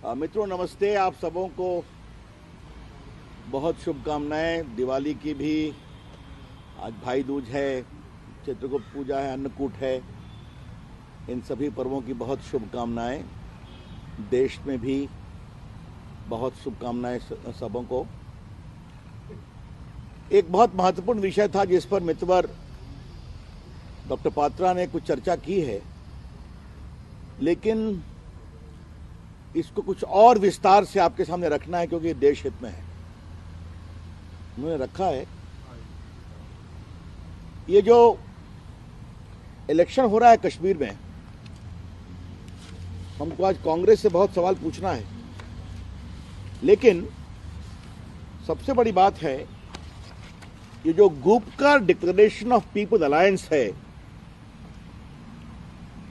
मित्रों नमस्ते। आप सबों को बहुत शुभकामनाएं। दिवाली की भी, आज भाई दूज है, चित्रगुप्त पूजा है, अन्नकूट है, इन सभी पर्वों की बहुत शुभकामनाएं। देश में भी बहुत शुभकामनाएं सबों को। एक बहुत महत्वपूर्ण विषय था जिस पर मित्रवर डॉक्टर पात्रा ने कुछ चर्चा की है, लेकिन इसको कुछ और विस्तार से आपके सामने रखना है क्योंकि देश हित में है। उन्होंने रखा है, ये जो इलेक्शन हो रहा है कश्मीर में, हमको आज कांग्रेस से बहुत सवाल पूछना है, लेकिन सबसे बड़ी बात है ये जो Gupkar declaration of people alliance है,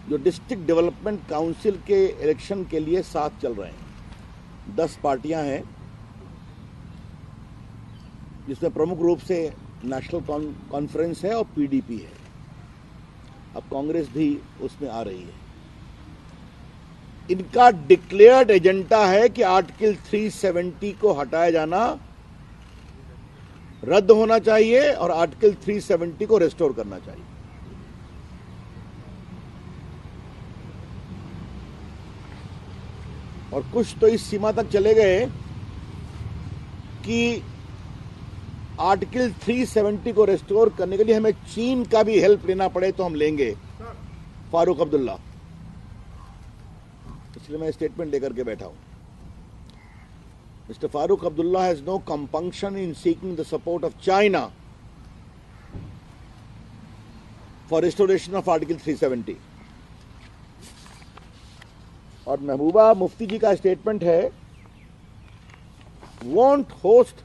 जो डिस्ट्रिक्ट डेवलपमेंट काउंसिल के इलेक्शन के लिए साथ चल रहे हैं। 10 पार्टियां हैं जिसमें प्रमुख रूप से नेशनल कॉन्फ्रेंस है और पीडीपी है। अब कांग्रेस भी उसमें आ रही है। इनका डिक्लेयर्ड एजेंडा है कि आर्टिकल 370 को हटाया जाना, रद्द होना चाहिए और आर्टिकल 370 को रेस्टोर करना चाहिए। और कुछ तो इस सीमा तक चले गए कि आर्टिकल 370 को रेस्टोर करने के लिए हमें चीन का भी हेल्प लेना पड़े तो हम लेंगे। फारूक अब्दुल्ला, इसलिए मैं स्टेटमेंट लेकर के बैठा हूं। Mister Farooq Abdullah has no compunction in seeking the support of China for restoration of article 370। और महबूबा मुफ्ती जी का स्टेटमेंट है, won't hoist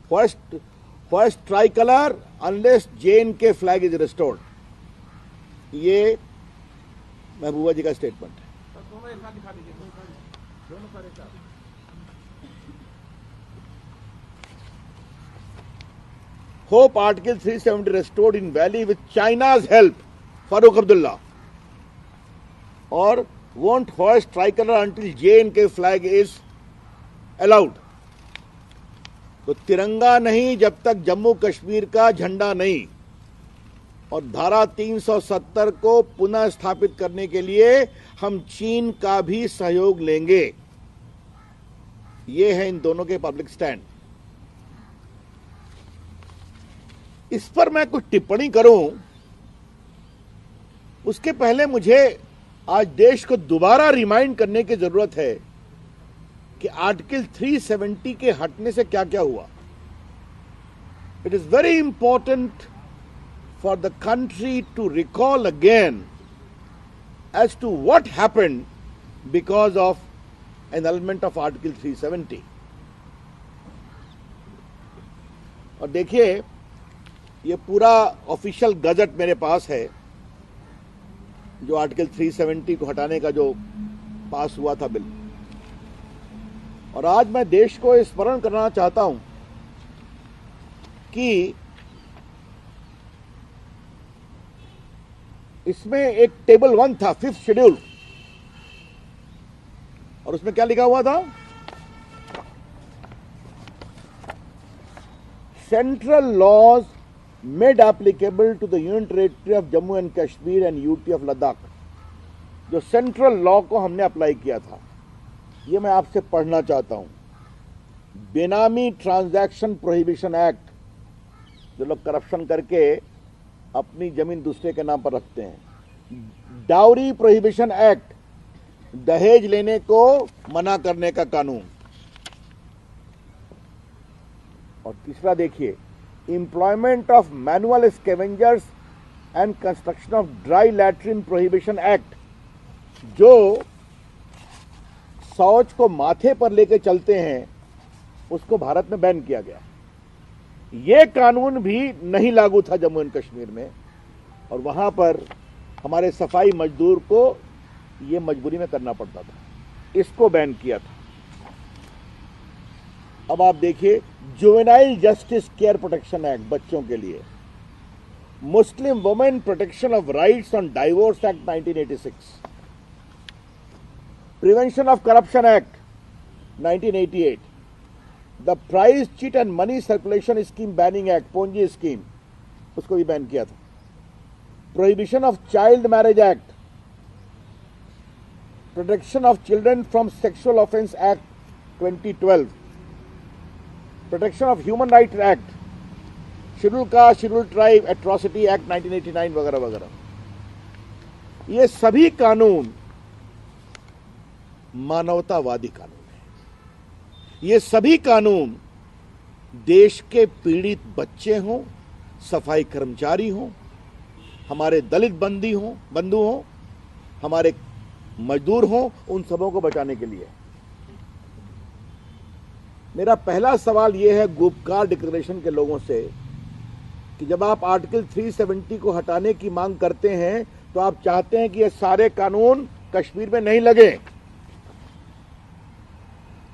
first tricolour unless JNK flag is restored. ये महबूबा जी का स्टेटमेंट है। Hope article 370 restored in Valley with China's help, Farooq Abdullah. और won't hoist tricolor until JNK flag is allowed। तो तिरंगा नहीं जब तक जम्मू कश्मीर का झंडा नहीं। और धारा 370 को पुनः स्थापित करने के लिए हम चीन का भी सहयोग लेंगे। ये है इन दोनों के पब्लिक स्टैंड। इस पर मैं कुछ टिप्पणी करूं उसके पहले मुझे आज देश को दोबारा रिमाइंड करने की जरूरत है कि आर्टिकल 370 के हटने से क्या क्या हुआ। It is very important for the country to recall again as to what happened because of annulment of article 370। और देखिए, ये पूरा ऑफिशियल गजट मेरे पास है जो आर्टिकल 370 को हटाने का जो पास हुआ था बिल। और आज मैं देश को स्मरण करना चाहता हूं कि इसमें एक टेबल 1 था, 5th शेड्यूल, और उसमें क्या लिखा हुआ था? Central laws made applicable to the Union Territory of Jammu and Kashmir and UT of Ladakh। जो सेंट्रल लॉ को हमने अप्लाई किया था, ये मैं आपसे पढ़ना चाहता हूं। बेनामी ट्रांजैक्शन प्रोहिबिशन एक्ट, जो लोग करप्शन करके अपनी जमीन दूसरे के नाम पर रखते हैं। डाउरी प्रोहिबिशन एक्ट, दहेज लेने को मना करने का कानून। और तीसरा देखिए, Employment of manual scavengers and construction of dry latrine prohibition act, जो शौच को माथे पर लेके चलते हैं उसको भारत में बैन किया गया। ये कानून भी नहीं लागू था जम्मू एंड कश्मीर में, और वहां पर हमारे सफाई मजदूर को ये मजबूरी में करना पड़ता था। इसको बैन किया था। अब आप देखिए, juvenile justice care protection act, बच्चों के लिए। Muslim women protection of rights on divorce act 1986। Prevention of corruption act 1988, the price cheat and money circulation scheme banning act, Ponzi scheme, उसको भी बैन किया था। Prohibition of child marriage act, protection of children from sexual offence act 2012, protection of human right act, schedule caste schedule tribe atrocity act 1989 वगैरह वगैरह। ये सभी कानून मानवतावादी कानून हैं। ये सभी कानून देश के पीड़ित बच्चे हों, सफाई कर्मचारी हों, हमारे दलित बंधु हों, हमारे मजदूर हों, उन सबों को बचाने के लिए। मेरा पहला सवाल यह है गुपकार डिक्लेरेशन के लोगों से कि जब आप आर्टिकल 370 को हटाने की मांग करते हैं तो आप चाहते हैं कि ये सारे कानून कश्मीर में नहीं लगे।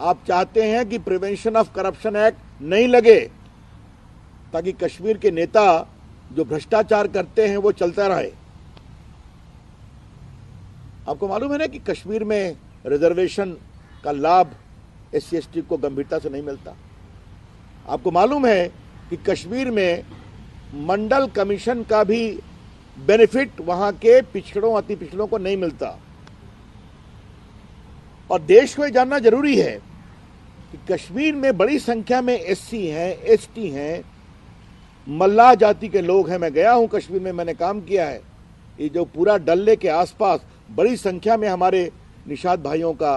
आप चाहते हैं कि प्रिवेंशन ऑफ करप्शन एक्ट नहीं लगे, ताकि कश्मीर के नेता जो भ्रष्टाचार करते हैं वो चलता रहे। आपको मालूम है ना कि कश्मीर में रिजर्वेशन का लाभ SC/ST को गंभीरता से नहीं मिलता। आपको मालूम है कि कश्मीर में मंडल कमीशन का भी बेनिफिट वहां के पिछड़ों अति पिछड़ों को नहीं मिलता। और देश को यह जानना जरूरी है कि कश्मीर में बड़ी संख्या में SC हैं, ST हैं, मल्लाह जाति के लोग हैं। मैं गया हूं कश्मीर में, मैंने काम किया है। ये जो पूरा डल्ले के आसपास बड़ी संख्या में हमारे निषाद भाइयों का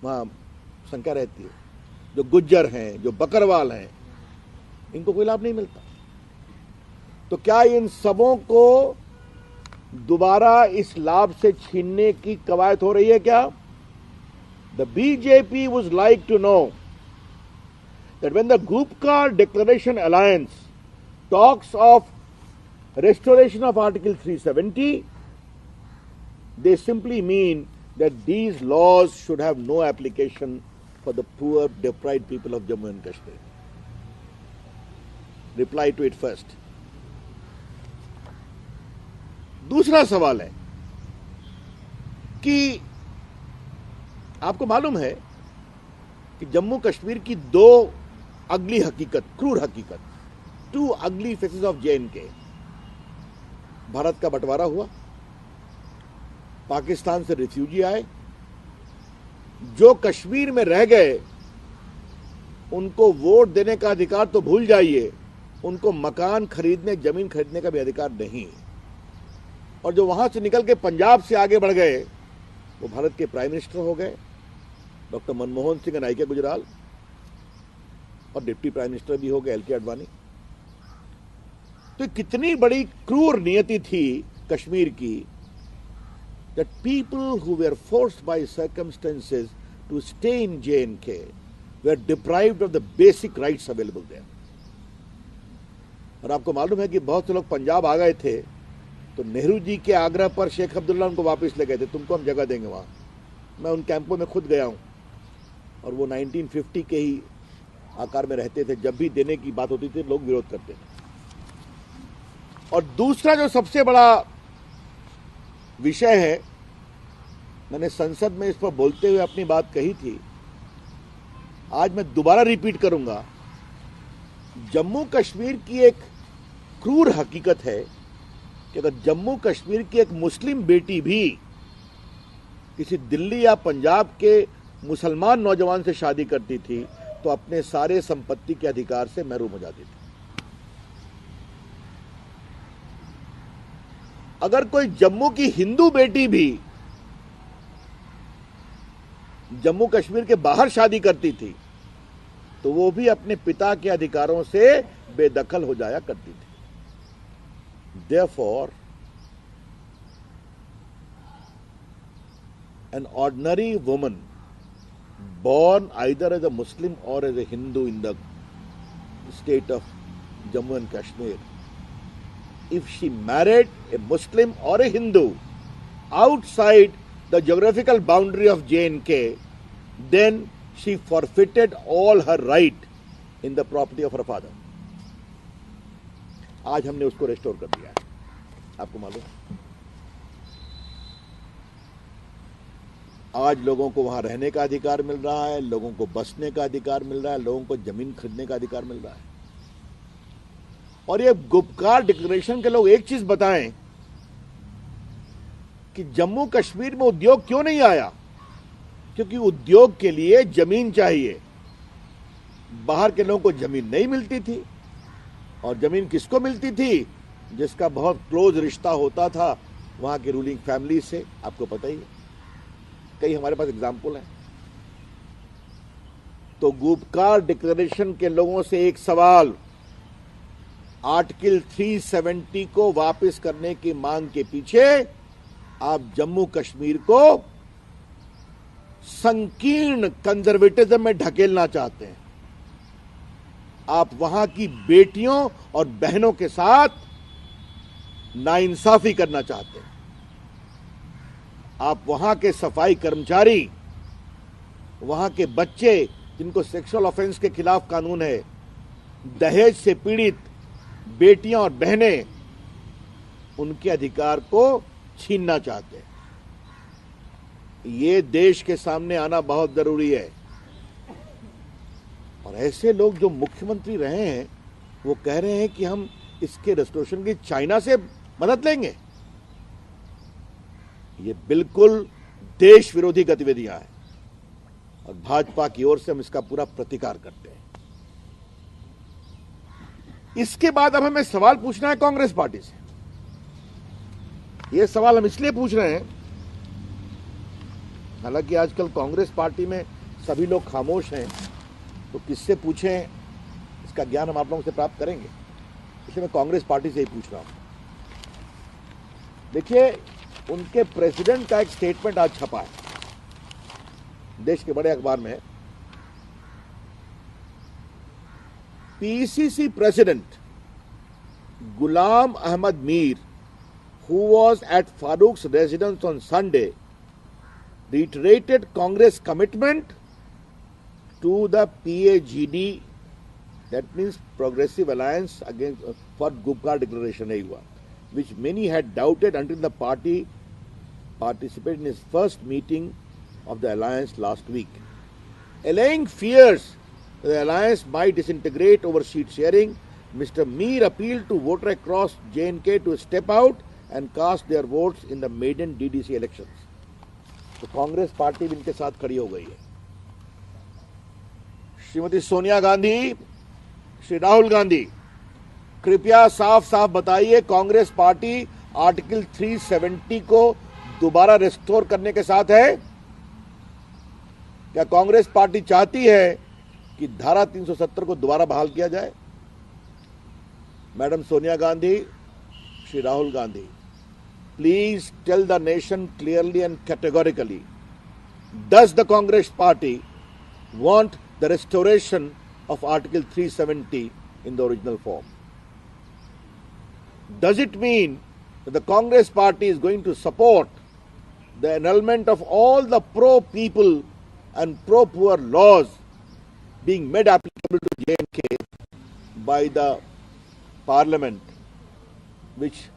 वहां संख्या रहती है, जो गुज्जर हैं, जो बकरवाल हैं, इनको कोई लाभ नहीं मिलता। तो क्या इन सबों को दोबारा इस लाभ से छीनने की कवायद हो रही है क्या? The BJP would like to know that when the Gupkar Declaration Alliance talks of restoration of Article 370, they simply mean that these laws should have no application for the poor, deprived people of Jammu and Kashmir. Reply to it first. दूसरा सवाल है कि आपको मालूम है कि जम्मू कश्मीर की दो अगली हकीकत, क्रूर हकीकत, टू अगली फेसेस ऑफ J&K। भारत का बंटवारा हुआ, पाकिस्तान से रिफ्यूजी आए, जो कश्मीर में रह गए उनको वोट देने का अधिकार तो भूल जाइए, उनको मकान खरीदने, जमीन खरीदने का भी अधिकार नहीं। और जो वहां से निकल के पंजाब से आगे बढ़ गए वो भारत के प्राइम मिनिस्टर हो गए, doctor Manmohan Singh and I.K. Gujral, और डिप्टी प्राइम मिनिस्टर भी हो गए L.K. आडवाणी। तो कितनी बड़ी क्रूर नियति थी कश्मीर की, that people who were forced by circumstances to stay in J&K were deprived of the basic rights available there। और आपको मालूम है कि बहुत से लोग पंजाब आ गए थे तो नेहरू जी के आग्रह पर शेख अब्दुल्ला उनको वापस ले गए थे, तुमको हम जगह देंगे वहां। मैं उन कैंपों में खुद गया हूं और वो 1950 के ही आकार में रहते थे। जब भी देने की बात होती थी लोग विरोध करते थे। और दूसरा जो सबसे बड़ा विषय है, मैंने संसद में इस पर बोलते हुए अपनी बात कही थी, आज मैं दोबारा रिपीट करूंगा। जम्मू कश्मीर की एक क्रूर हकीकत है कि अगर जम्मू कश्मीर की एक मुस्लिम बेटी भी किसी दिल्ली या पंजाब के मुसलमान नौजवान से शादी करती थी तो अपने सारे संपत्ति के अधिकार से महरूम हो जाती थी। अगर कोई जम्मू की हिंदू बेटी भी जम्मू कश्मीर के बाहर शादी करती थी तो वो भी अपने पिता के अधिकारों से बेदखल हो जाया करती थी। Therefore, an ordinary woman born either as a Muslim or as a Hindu in the state of Jammu and Kashmir, if she married a Muslim or a Hindu outside the geographical boundary of J&K, then she forfeited all her right in the property of her father. आज हमने उसको restore कर दिया है, आपको मालूम। आज लोगों को वहां रहने का अधिकार मिल रहा है, लोगों को बसने का अधिकार मिल रहा है, लोगों को जमीन खरीदने का अधिकार मिल रहा है। और ये गुपकार डिक्लेरेशन के लोग एक चीज बताएं कि जम्मू कश्मीर में उद्योग क्यों नहीं आया, क्योंकि उद्योग के लिए जमीन चाहिए। बाहर के लोगों को जमीन नहीं मिलती थी, और जमीन किसको मिलती थी? जिसका बहुत क्लोज रिश्ता होता था वहां की रूलिंग फैमिली से। आपको पता ही है, कई हमारे पास एग्जाम्पल हैं। तो गुपकार डिक्लेरेशन के लोगों से एक सवाल, आर्टिकल 370 को वापस करने की मांग के पीछे आप जम्मू कश्मीर को संकीर्ण कंजर्वेटिज्म में ढकेलना चाहते हैं। आप वहां की बेटियों और बहनों के साथ नाइंसाफी करना चाहते हैं। आप वहां के सफाई कर्मचारी, वहां के बच्चे जिनको सेक्सुअल ऑफेंस के खिलाफ कानून है, दहेज से पीड़ित बेटियां और बहनें, उनके अधिकार को छीनना चाहते हैं। ये देश के सामने आना बहुत जरूरी है। और ऐसे लोग जो मुख्यमंत्री रहे हैं वो कह रहे हैं कि हम इसके रेस्टोरेशन की चाइना से मदद लेंगे। ये बिल्कुल देश विरोधी गतिविधियां हैं और भाजपा की ओर से हम इसका पूरा प्रतिकार करते हैं। इसके बाद अब हमें सवाल पूछना है कांग्रेस पार्टी से। यह सवाल हम इसलिए पूछ रहे हैं, हालांकि आजकल कांग्रेस पार्टी में सभी लोग खामोश हैं, तो किससे पूछें इसका ज्ञान हम आप लोगों से प्राप्त करेंगे, इसलिए मैं कांग्रेस पार्टी से ही पूछ रहा हूं। देखिए, उनके प्रेसिडेंट का एक स्टेटमेंट आज छपा है देश के बड़े अखबार में। PCC president Ghulam Ahmad Mir, who was at Farouk's residence on Sunday, reiterated Congress commitment to the PAGD, that means Progressive Alliance Against for Gupkar Declaration नहीं हुआ, which many had doubted until the party participated in its first meeting of the alliance last week. Allaying fears that the alliance might disintegrate over seat sharing, Mr. Mir appealed to voters across J&K to step out and cast their votes in the maiden DDC elections. तो Congress party भी इनके साथ खड़ी हो गई है। श्रीमती सोनिया गांधी, श्री राहुल गांधी, कृपया साफ साफ बताइए, कांग्रेस पार्टी आर्टिकल 370 को दोबारा रिस्टोर करने के साथ है? क्या कांग्रेस पार्टी चाहती है कि धारा 370 को दोबारा बहाल किया जाए? Madam Sonia Gandhi, Shri Rahul Gandhi, please tell the nation clearly and categorically, does the Congress party want the restoration of Article 370 in the original form? Does it mean that the Congress party is going to support the annulment of all the pro-people and pro-poor laws being made applicable to J&K by the parliament, which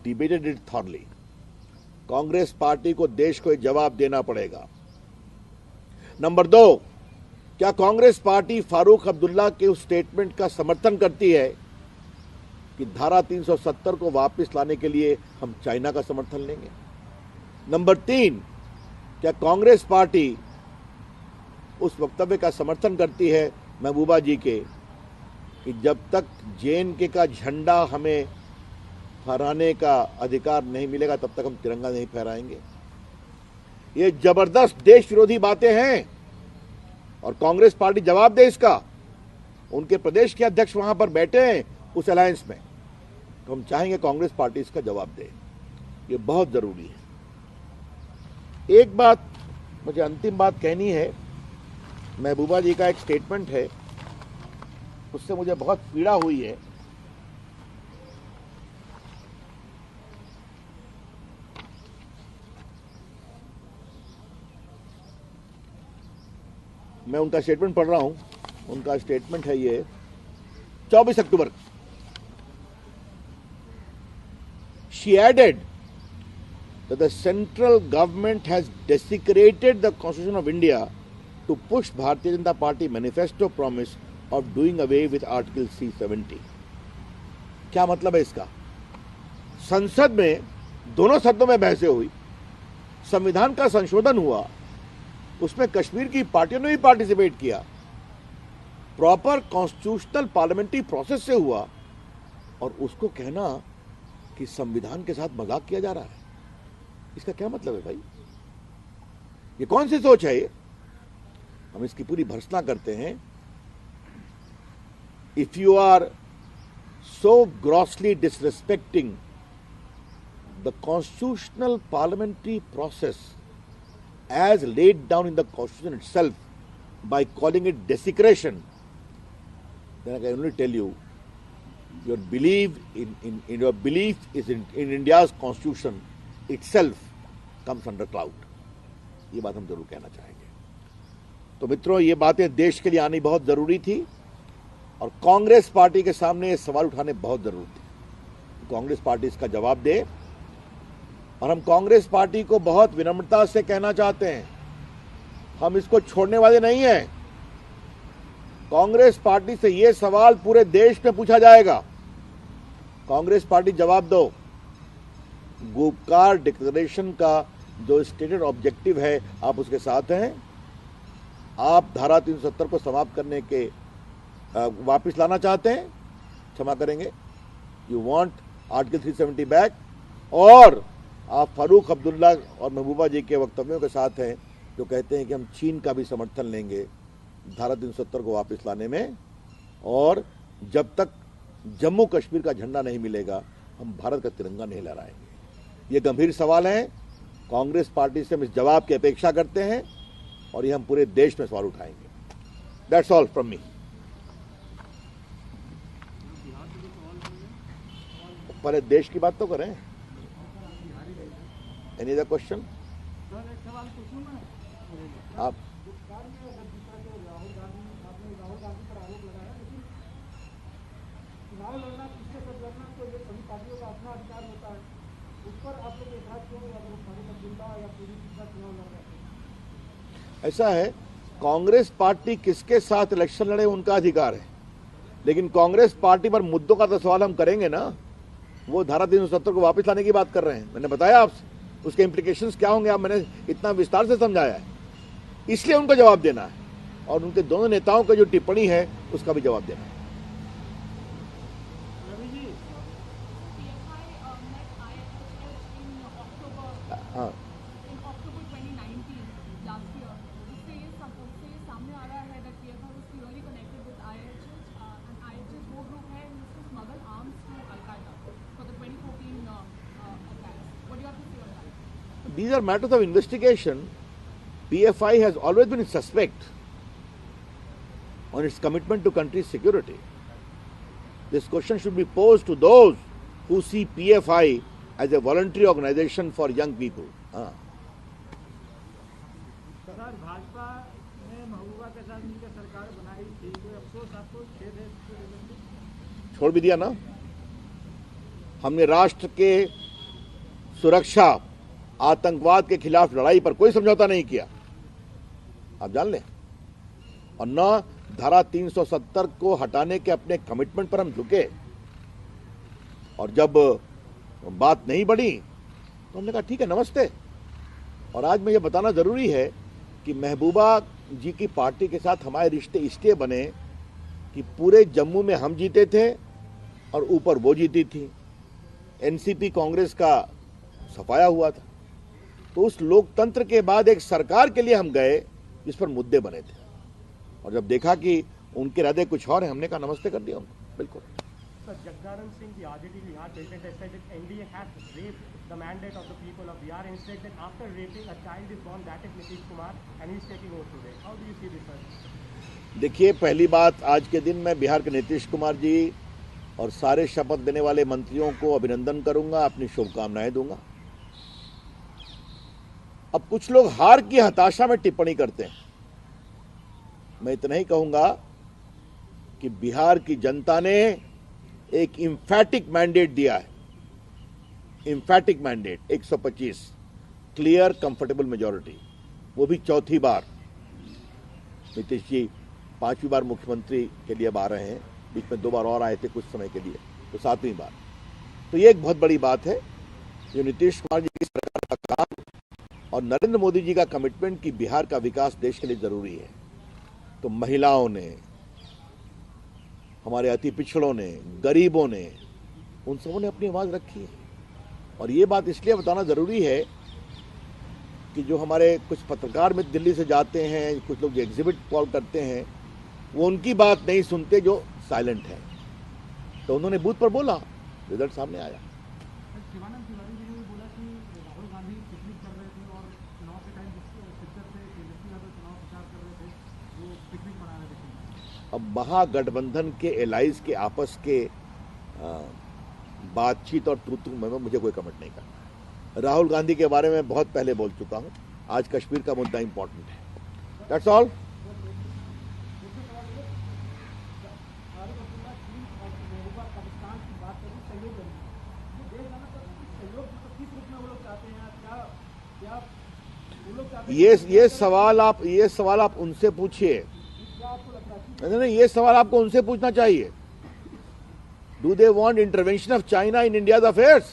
debated it thoroughly? Congress party को देश को एक जवाब देना पड़ेगा। Number 2, क्या Congress party Farooq Abdullah के उस स्टेटमेंट का समर्थन करती है कि धारा 370 को वापस लाने के लिए हम चाइना का समर्थन लेंगे? नंबर 3, क्या कांग्रेस पार्टी उस वक्तव्य का समर्थन करती है महबूबा जी के कि जब तक J&K का झंडा हमें फहराने का अधिकार नहीं मिलेगा तब तक हम तिरंगा नहीं फहराएंगे? ये जबरदस्त देश विरोधी बातें हैं और कांग्रेस पार्टी जवाब दे इसका। उनके प्रदेश के अध्यक्ष वहां पर बैठे हैं उस अलायंस में, तो हम चाहेंगे कांग्रेस पार्टी इसका जवाब दे। ये बहुत जरूरी है। एक बात मुझे अंतिम बात कहनी है, महबूबा जी का एक स्टेटमेंट है, उससे मुझे बहुत पीड़ा हुई है। मैं उनका स्टेटमेंट पढ़ रहा हूं। उनका स्टेटमेंट है ये 24 अक्टूबर। She added that the central government has desecrated the Constitution of India to push Bharatiya Janata Party manifesto promise of doing away with Article 370. क्या मतलब है इसका? संसद में दोनों सदनों में बहसें हुई, संविधान का संशोधन हुआ, उसमें कश्मीर की पार्टियों ने भी पार्टिसिपेट किया, प्रॉपर कॉन्स्टिट्यूशनल पार्लियामेंट्री प्रोसेस से हुआ, और उसको कहना कि संविधान के साथ मजाक किया जा रहा है, इसका क्या मतलब है भाई? ये कौन सी सोच है ये? हम इसकी पूरी भर्त्सना करते हैं. If you are so grossly disrespecting the constitutional parliamentary process as laid down in the constitution itself by calling it desecration, then I can only tell you, your belief in India's constitution itself comes under cloud. ये बात हम जरूर कहना चाहेंगे. तो मित्रों, ये बातें देश के लिए आनी बहुत जरूरी थी, और कांग्रेस पार्टी के सामने ये सवाल उठाने बहुत जरूरी थे. कांग्रेस पार्टी इसका जवाब दे, और हम कांग्रेस पार्टी को बहुत विनम्रता से कहना चाहते हैं, हम इसको छोड़ने वाले नहीं हैं. कांग्रेस पार्टी से ये सवाल पूरे देश में पूछा जाएगा. कांग्रेस पार्टी जवाब दो. गुपकार डिक्लेरेशन का जो स्टेटेड ऑब्जेक्टिव है, आप उसके साथ हैं? आप धारा 370 को समाप्त करने के वापिस लाना चाहते हैं? क्षमा करेंगे, यू वांट आर्टिकल 370 बैक, और आप फारूक अब्दुल्ला और महबूबा जी के वक्तव्यों के साथ हैं जो कहते हैं कि हम चीन का भी समर्थन लेंगे धारा 370 को वापस लाने में, और जब तक जम्मू कश्मीर का झंडा नहीं मिलेगा हम भारत का तिरंगा नहीं लहराएंगे. ये गंभीर सवाल है. कांग्रेस पार्टी से हम इस जवाब की अपेक्षा करते हैं, और ये हम पूरे देश में सवाल उठाएंगे. That's all from me. पहले देश की बात तो करें. Any other question? आप ऐसा है, कांग्रेस पार्टी किसके साथ इलेक्शन लड़े उनका अधिकार है, लेकिन कांग्रेस पार्टी पर मुद्दों का तो सवाल हम करेंगे ना. वो धारा 370 को वापस लाने की बात कर रहे हैं. मैंने बताया आपसे उसके इम्प्लीकेशंस क्या होंगे, आप मैंने इतना विस्तार से समझाया है. इसलिए उनको जवाब देना है, और उनके दोनों नेताओं की जो टिप्पणी है उसका भी जवाब देना है. हाँ, these are matters of investigation. PFI has always been suspect on its commitment to country's security. This question should be posed to those who see PFI as a voluntary organization for young people. Sir, Bhajpa ने महबूबा के साथ मिलकर सरकार बनाई थी, तो अफसोस आपको खेद है? छोड़ भी दिया ना. हमने राष्ट्र के सुरक्षा, आतंकवाद के खिलाफ लड़ाई पर कोई समझौता नहीं किया, आप जान लें. और न धारा 370 को हटाने के अपने कमिटमेंट पर हम झुके, और जब बात नहीं बढ़ी तो हमने कहा ठीक है, नमस्ते. और आज में यह बताना जरूरी है कि महबूबा जी की पार्टी के साथ हमारे रिश्ते इसलिए बने कि पूरे जम्मू में हम जीते थे और ऊपर वो जीती थी. एनसीपी कांग्रेस का सफाया हुआ था. तो उस लोकतंत्र के बाद एक सरकार के लिए हम गए जिस पर मुद्दे बने थे, और जब देखा कि उनके इरादे कुछ और हैं, हमने कहा नमस्ते कर दिया उनको. बिल्कुल. Jagdaran Singh, the RJD Bihar president, has said that NDA has raped the mandate of the people of Bihar, and said that after raping a child is born, that is Nitish Kumar, and he is taking over today. How do you see this, sir? देखिए, पहली बात, आज के दिन मैं बिहार के नीतीश कुमार जी और सारे शपथ देने वाले मंत्रियों को अभिनंदन करूंगा, अपनी शुभकामनाएं दूंगा. अब कुछ लोग हार की हताशा में टिप्पणी करते हैं. मैं इतना ही कहूंगा कि बिहार की जनता ने एक इंफैटिक मैंडेट दिया है. इंफैटिक मैंडेट 125. क्लियर कंफर्टेबल मेजॉरिटी, वो भी चौथी बार। नीतीश जी 5वीं बार मुख्यमंत्री के लिए अब आ रहे हैं, बीच में 2 बार और आए थे कुछ समय के लिए, तो 7वीं बार। तो ये एक बहुत बड़ी बात है जो नीतीश कुमार जी की सरकार का काम और नरेंद्र मोदी जी का कमिटमेंट कि बिहार का विकास देश के लिए जरूरी है। तो महिलाओं ने, हमारे अति पिछड़ों ने, गरीबों ने, उन सबों ने अपनी आवाज रखी है। और ये बात इसलिए बताना जरूरी है कि जो हमारे कुछ पत्रकार मित्र दिल्ली से जाते हैं, कुछ लोग जो एग्जिबिट कॉल करते हैं, वो उनकी बात नहीं सुनते जो साइलेंट है। तो उन्होंने बूथ पर बोला, रिजल्ट सामने आया। शिवानंद तिवारी जी ने बोला कि राहुल गांधी पिकनिक कर रहे थे और चुनाव के टाइम जिस शिद्दत से तेजस्वी यादव चुनाव प्रचार कर रहे थे वो पिकनिक मना रहे थे। अब महागठबंधन के एलाइज के आपस के बातचीत और तू में मुझे कोई कमेंट नहीं करना है। राहुल गांधी के बारे में बहुत पहले बोल चुका हूं। आज कश्मीर का मुद्दा इंपॉर्टेंट है। That's all. ये सवाल आप उनसे पूछिए। नहीं, ये सवाल आपको उनसे पूछना चाहिए। Do they want intervention of China in India's affairs?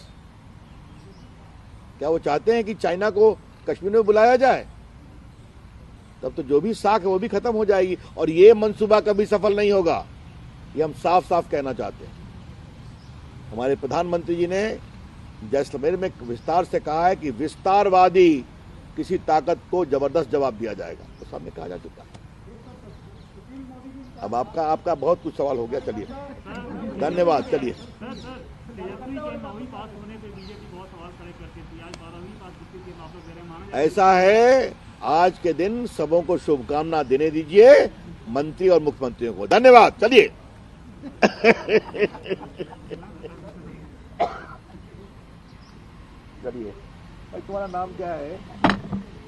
क्या वो चाहते हैं कि चाइना को कश्मीर में बुलाया जाए? तब तो जो भी साख है वो भी खत्म हो जाएगी और ये मंसूबा कभी सफल नहीं होगा। ये हम साफ साफ कहना चाहते हैं। हमारे प्रधानमंत्री जी ने जैसलमेर में विस्तार से कहा है कि विस्तारवादी किसी ताकत को जबरदस्त जवाब दिया जाएगा। तो सामने कहा जा चुका है। अब आपका बहुत कुछ सवाल हो गया। चलिए, धन्यवाद। चलिए, ऐसा है, आज के दिन सबों को शुभकामना देने दीजिए, मंत्री और मुख्यमंत्रियों को। धन्यवाद। चलिए। चलिए, तुम्हारा नाम क्या है?